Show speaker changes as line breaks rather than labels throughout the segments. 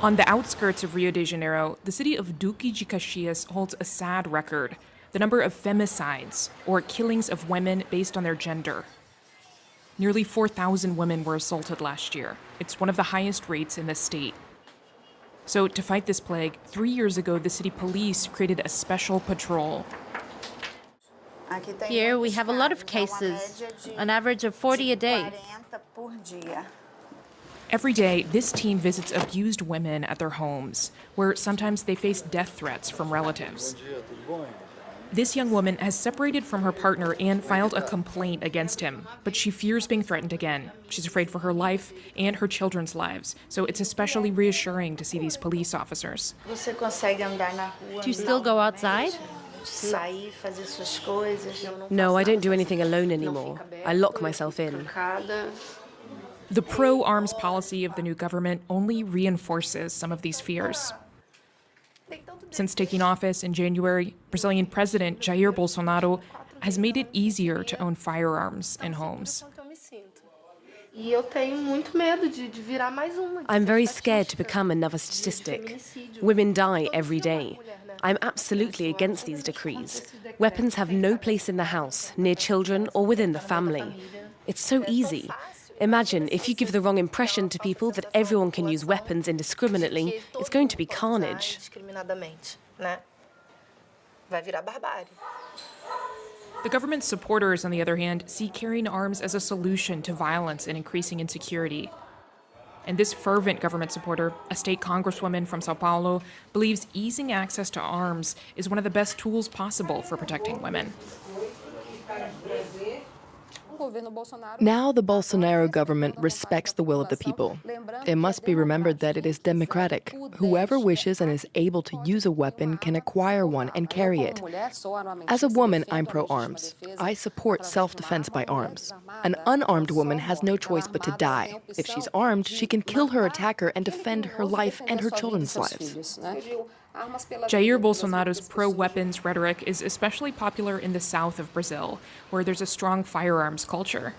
On the outskirts of Rio de Janeiro, the city of Duque de Caxias holds a sad record: the number of femicides, or killings of women based on their gender. Nearly 4,000 women were assaulted last year. It's one of the highest rates in the state. So to fight this plague, 3 years ago, the city police created a special patrol.
Here we have a lot of cases, an average of 40 a day.
Every day, this team visits abused women at their homes, where sometimes they face death threats from relatives. This young woman has separated from her partner and filed a complaint against him, but she fears being threatened again. She's afraid for her life and her children's lives, so it's especially reassuring to see these police officers.
Do you still go outside?
No, I don't do anything alone anymore. I lock myself in.
The pro-arms policy of the new government only reinforces some of these fears. Since taking office in January, Brazilian President Jair Bolsonaro has made it easier to own firearms in homes.
I'm very scared to become another statistic. Women die every day. I'm absolutely against these decrees. Weapons have no place in the house, near children, or within the family. It's so easy. Imagine if you give the wrong impression to people that everyone can use weapons indiscriminately, it's going to be carnage.
The government's supporters, on the other hand, see carrying arms as a solution to violence and increasing insecurity. And this fervent government supporter, a state congresswoman from Sao Paulo, believes easing access to arms is one of the best tools possible for protecting women.
Now the Bolsonaro government respects the will of the people. It must be remembered that it is democratic. Whoever wishes and is able to use a weapon can acquire one and carry it. As a woman, I'm pro-arms. I support self-defense by arms. An unarmed woman has no choice but to die. If she's armed, she can kill her attacker and defend her life and her children's lives.
Jair Bolsonaro's pro-weapons rhetoric is especially popular in the south of Brazil, where there's a strong firearms culture.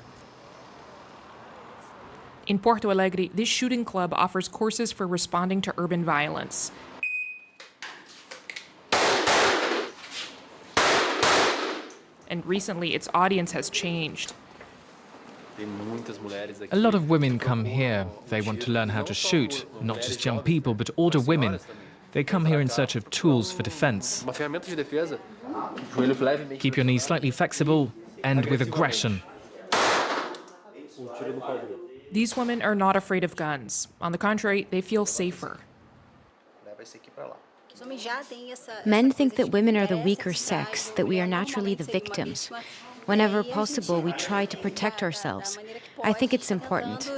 In Porto Alegre, this shooting club offers courses for responding to urban violence. And recently, its audience has changed.
A lot of women come here. They want to learn how to shoot, not just young people, but older women. They come here in search of tools for defense. Keep your knees slightly flexible, and with aggression.
These women are not afraid of guns. On the contrary, they feel safer.
Men think that women are the weaker sex, that we are naturally the victims. Whenever possible, we try to protect ourselves. I think it's important.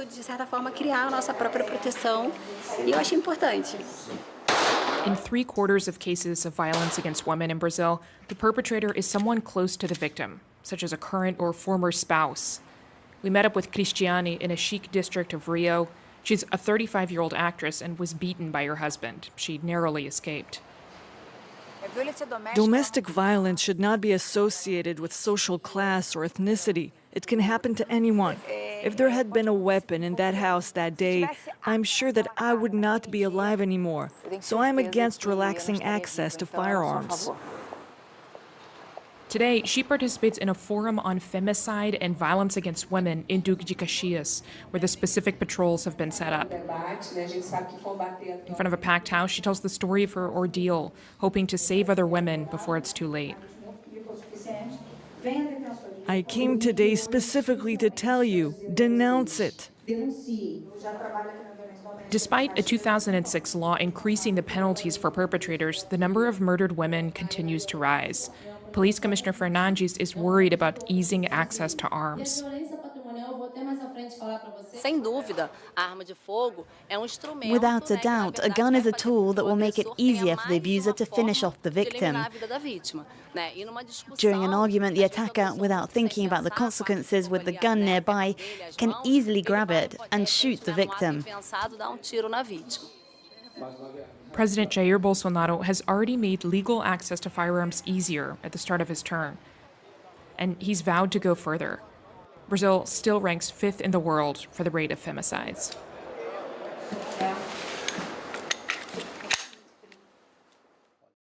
In 3/4 of cases of violence against women in Brazil, the perpetrator is someone close to the victim, such as a current or former spouse. We met up with Cristiane in a chic district of Rio. She's a 35-year-old actress and was beaten by her husband. She narrowly escaped.
Domestic violence should not be associated with social class or ethnicity. It can happen to anyone. If there had been a weapon in that house that day, I'm sure that I would not be alive anymore. So I'm against relaxing access to firearms.
Today, she participates in a forum on femicide and violence against women in Duque de Caxias, where the specific patrols have been set up. In front of a packed house, she tells the story of her ordeal, hoping to save other women before it's too late.
I came today specifically to tell you, denounce it.
Despite a 2006 law increasing the penalties for perpetrators, the number of murdered women continues to rise. Police Commissioner Fernandes is worried about easing access to arms.
Without a doubt, a gun is a tool that will make it easier for the abuser to finish off the victim. During an argument, the attacker, without thinking about the consequences with the gun nearby, can easily grab it and shoot the victim.
President Jair Bolsonaro has already made legal access to firearms easier at the start of his term. And he's vowed to go further. Brazil still ranks 5th in the world for the rate of femicides.